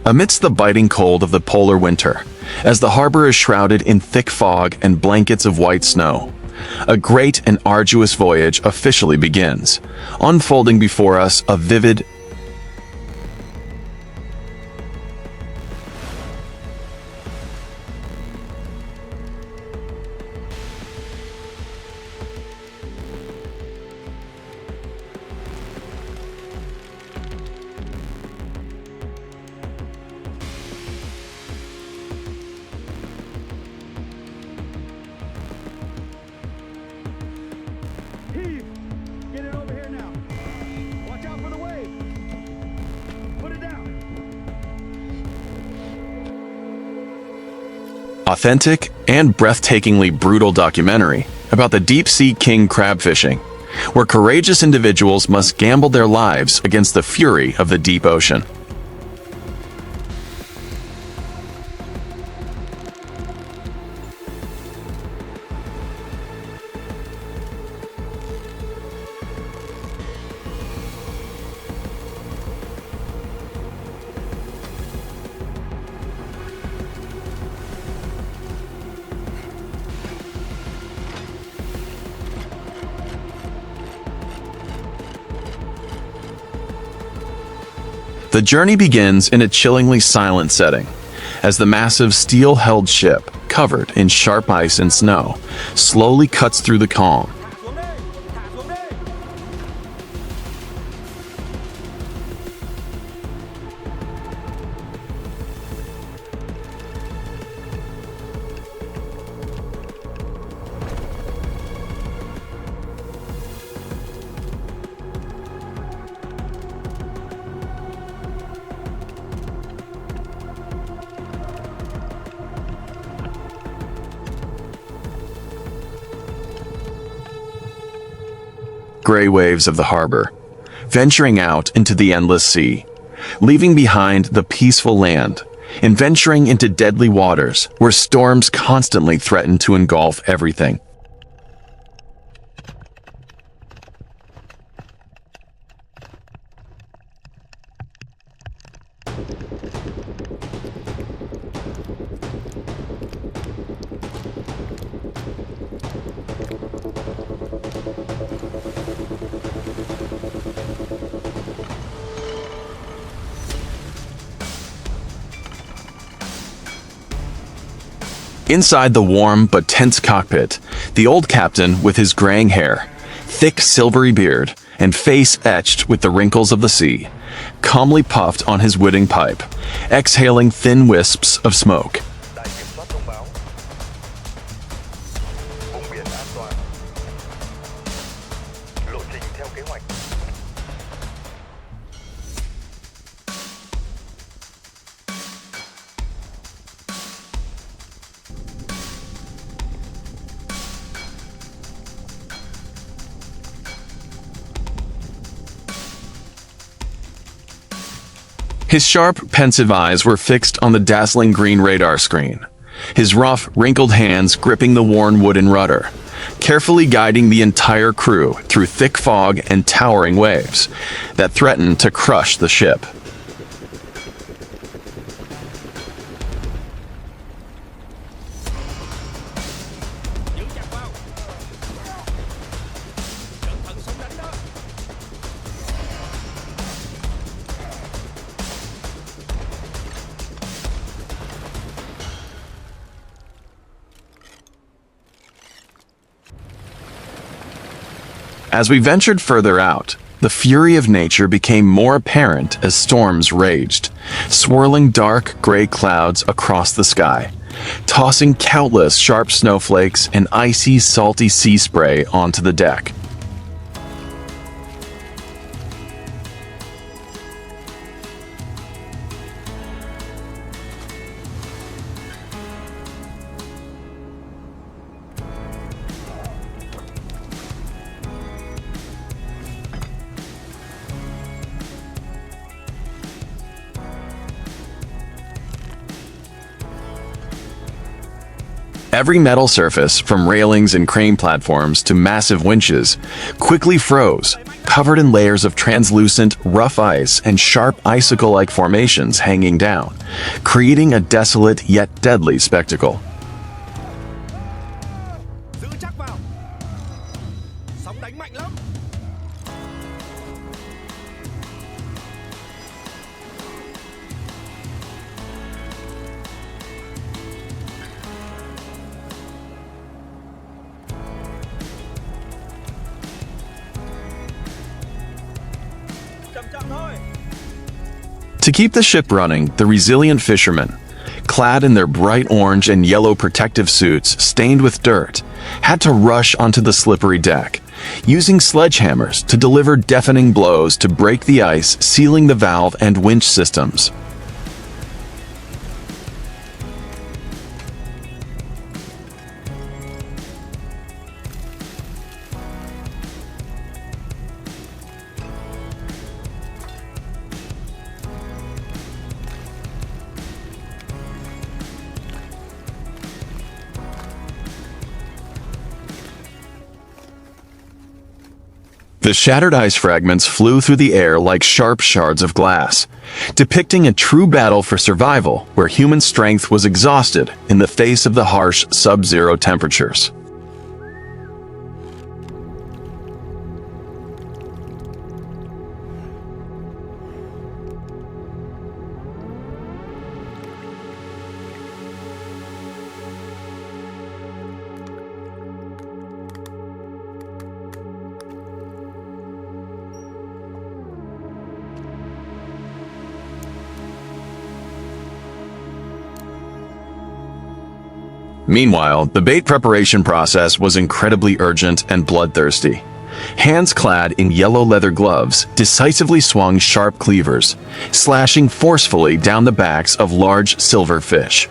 Amidst the biting cold of the polar winter, as the harbor is shrouded in thick fog and blankets of white snow, a great and arduous voyage officially begins, unfolding before us a vivid Heave! Get it over here now. Watch out for the wave. Put it down. authentic and breathtakingly brutal documentary about the deep-sea king crab fishing, where courageous individuals must gamble their lives against the fury of the deep ocean. The journey begins in a chillingly silent setting, as the massive steel-held ship, covered in sharp ice and snow, slowly cuts through the calm. Gray waves of the harbor, venturing out into the endless sea, leaving behind the peaceful land, and venturing into deadly waters where storms constantly threaten to engulf everything. Inside the warm but tense cockpit, the old captain with his graying hair, thick silvery beard, and face etched with the wrinkles of the sea, calmly puffed on his wooden pipe, exhaling thin wisps of smoke. Đài kiểm soát thông báo. Vùng biển an toàn. Lộ trình theo kế hoạch. His sharp, pensive eyes were fixed on the dazzling green radar screen, his rough, wrinkled hands gripping the worn wooden rudder, carefully guiding the entire crew through thick fog and towering waves that threatened to crush the ship. As we ventured further out, the fury of nature became more apparent as storms raged, swirling dark gray clouds across the sky, tossing countless sharp snowflakes and icy, salty sea spray onto the deck. Every metal surface, from railings and crane platforms to massive winches, quickly froze, covered in layers of translucent, rough ice and sharp icicle-like formations hanging down, creating a desolate yet deadly spectacle. Giữ chắc vào. Sóng đánh mạnh lắm. Chậm chậm thôi. To keep the ship running, the resilient fishermen, clad in their bright orange and yellow protective suits stained with dirt, had to rush onto the slippery deck, using sledgehammers to deliver deafening blows to break the ice sealing the valve and winch systems. The shattered ice fragments flew through the air like sharp shards of glass, depicting a true battle for survival where human strength was exhausted in the face of the harsh sub-zero temperatures. Meanwhile, the bait preparation process was incredibly urgent and bloodthirsty. Hands clad in yellow leather gloves decisively swung sharp cleavers, slashing forcefully down the backs of large silver fish.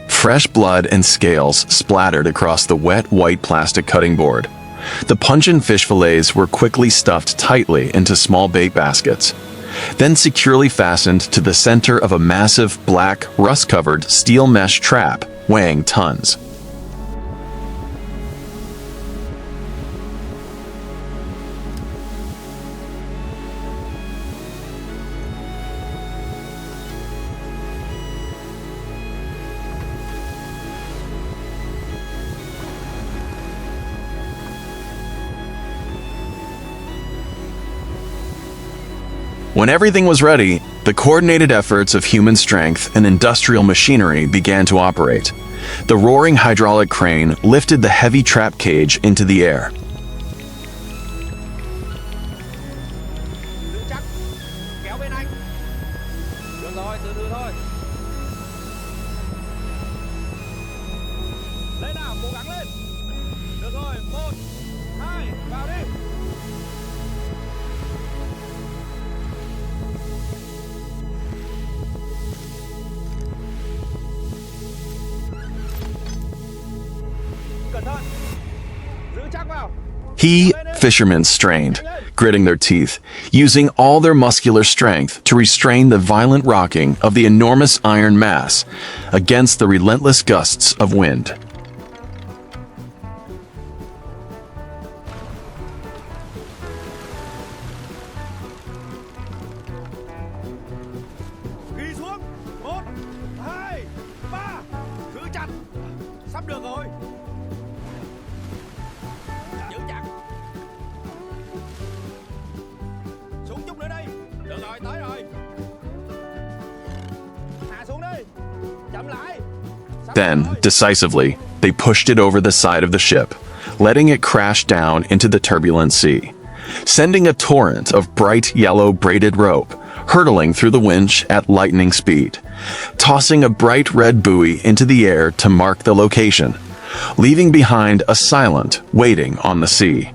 Fresh blood and scales splattered across the wet white plastic cutting board. The pungent fish fillets were quickly stuffed tightly into small bait baskets, then securely fastened to the center of a massive black, rust-covered steel mesh trap weighing tons. When everything was ready, the coordinated efforts of human strength and industrial machinery began to operate. The roaring hydraulic crane lifted the heavy trap cage into the air. Giữ chắc. Kéo bên anh. Được rồi, từ từ thôi. Lên nào, cố gắng lên. Được rồi, 1, 2, vào đi. Cẩn thận. Giữ chắc vào. He, fishermen, strained, gritting their teeth, using all their muscular strength to restrain the violent rocking of the enormous iron mass against the relentless gusts of wind. Ghi xuống. 1, 2, 3. Giữ chặt. Sắp được rồi. Giữ chặt. Xuống chút nữa đi. Được rồi, tới rồi. Hạ xuống đi. Chậm lại. Sắp Then, rồi. decisively, they pushed it over the side of the ship, letting it crash down into the turbulent sea, sending a torrent of bright yellow braided rope hurtling through the winch at lightning speed, tossing a bright red buoy into the air to mark the location, leaving behind a silent waiting on the sea.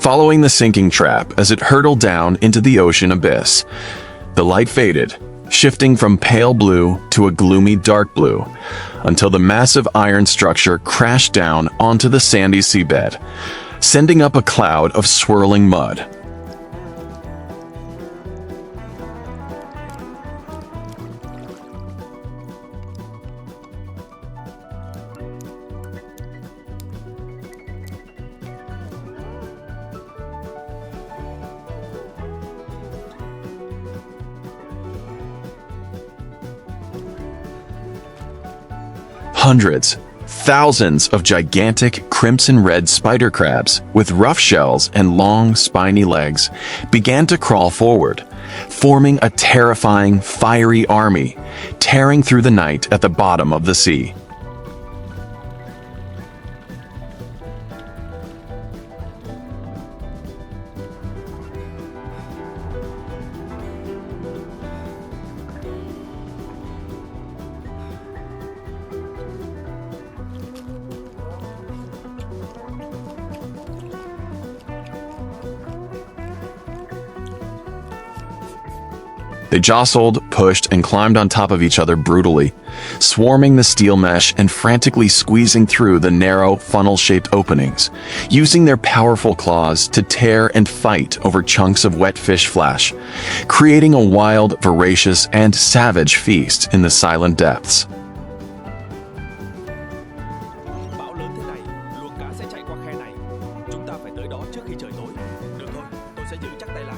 following the sinking trap as it hurtled down into the ocean abyss. The light faded, shifting from pale blue to a gloomy dark blue, until the massive iron structure crashed down onto the sandy seabed, sending up a cloud of swirling mud. Hundreds, thousands of gigantic crimson red spider crabs with rough shells and long, spiny legs began to crawl forward, forming a terrifying, fiery army, tearing through the night at the bottom of the sea. They jostled, pushed, and climbed on top of each other brutally, swarming the steel mesh and frantically squeezing through the narrow, funnel-shaped openings, using their powerful claws to tear and fight over chunks of wet fish flesh, creating a wild, voracious, and savage feast in the silent depths. Bão lớn thế này, luồng cá sẽ chạy qua khe này. Chúng ta phải tới đó trước khi trời tối. Được thôi, tôi sẽ giữ chắc tay lái.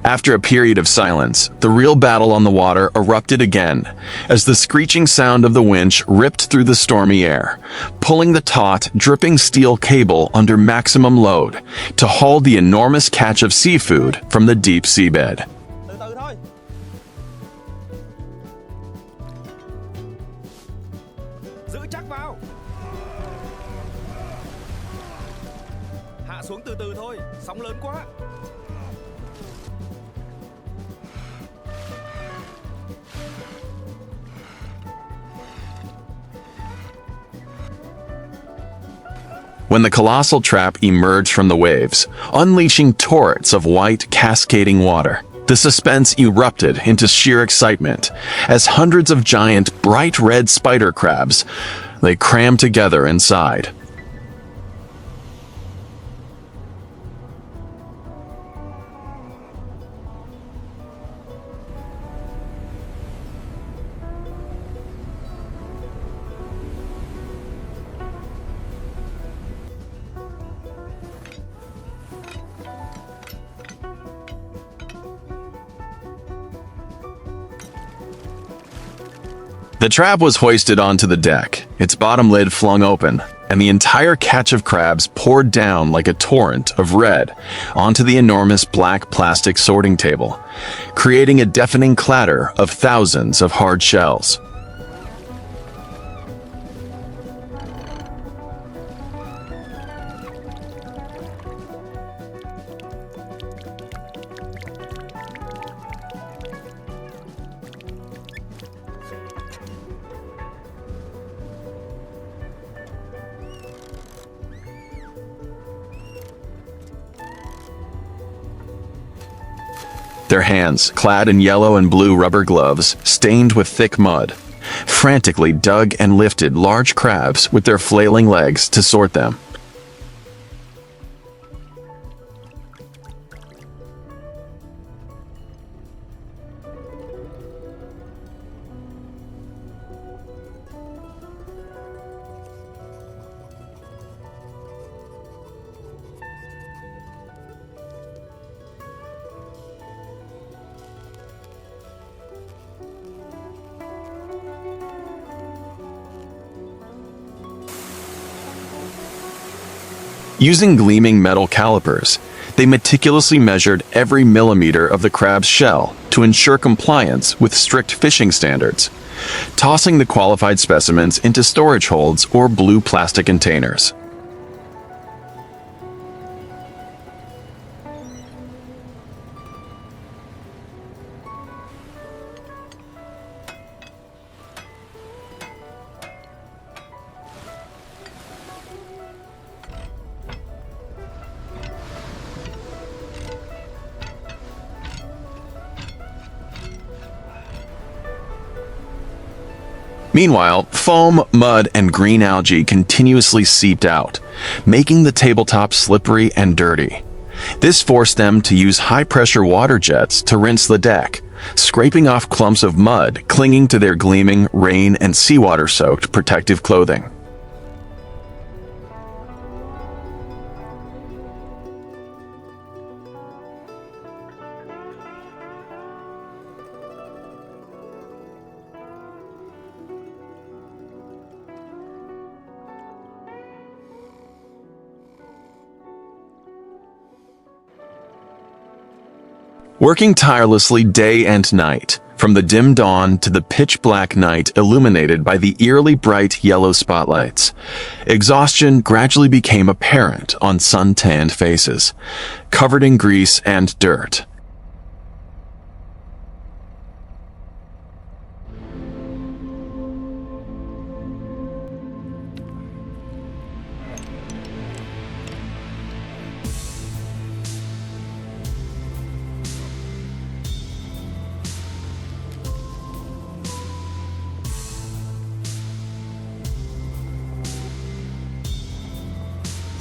After a period of silence, the real battle on the water erupted again, as the screeching sound of the winch ripped through the stormy air, pulling the taut, dripping steel cable under maximum load to haul the enormous catch of seafood from the deep seabed. Từ từ thôi. Giữ chắc vào. Hạ xuống từ từ thôi, sóng lớn quá. When the colossal trap emerged from the waves, unleashing torrents of white, cascading water, the suspense erupted into sheer excitement as hundreds of giant, bright red spider crabs, they crammed together inside. The trap was hoisted onto the deck, its bottom lid flung open, and the entire catch of crabs poured down like a torrent of red onto the enormous black plastic sorting table, creating a deafening clatter of thousands of hard shells. Their hands, clad in yellow and blue rubber gloves, stained with thick mud, frantically dug and lifted large crabs with their flailing legs to sort them. Using gleaming metal calipers, they meticulously measured every millimeter of the crab's shell to ensure compliance with strict fishing standards, tossing the qualified specimens into storage holds or blue plastic containers. Meanwhile, foam, mud, and green algae continuously seeped out, making the tabletop slippery and dirty. This forced them to use high-pressure water jets to rinse the deck, scraping off clumps of mud clinging to their gleaming, rain and seawater-soaked protective clothing. Working tirelessly day and night, from the dim dawn to the pitch-black night illuminated by the eerily bright yellow spotlights, exhaustion gradually became apparent on sun-tanned faces, covered in grease and dirt.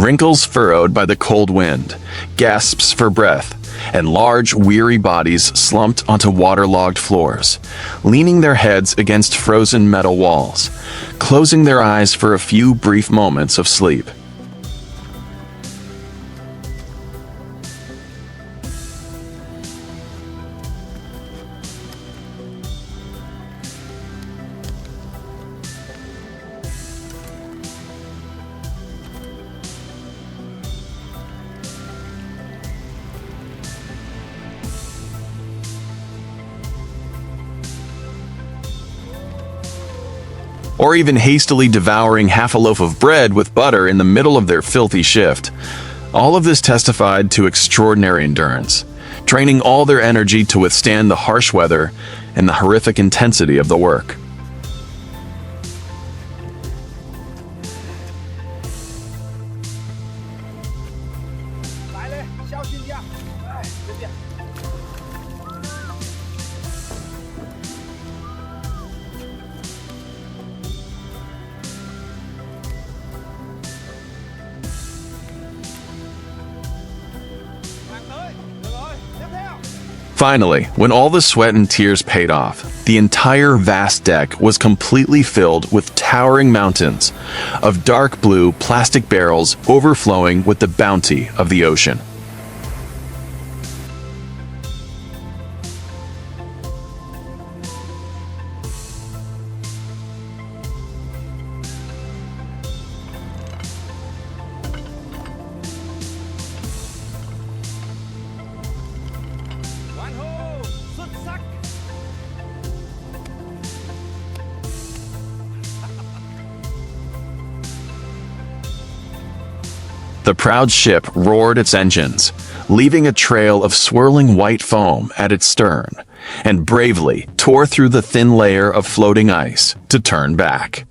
Wrinkles furrowed by the cold wind, gasps for breath, and large, weary bodies slumped onto waterlogged floors, leaning their heads against frozen metal walls, closing their eyes for a few brief moments of sleep. Or even hastily devouring half a loaf of bread with butter in the middle of their filthy shift. All of this testified to extraordinary endurance, draining all their energy to withstand the harsh weather and the horrific intensity of the work. Finally, when all the sweat and tears paid off, the entire vast deck was completely filled with towering mountains of dark blue plastic barrels overflowing with the bounty of the ocean. The proud ship roared its engines, leaving a trail of swirling white foam at its stern, and bravely tore through the thin layer of floating ice to turn back.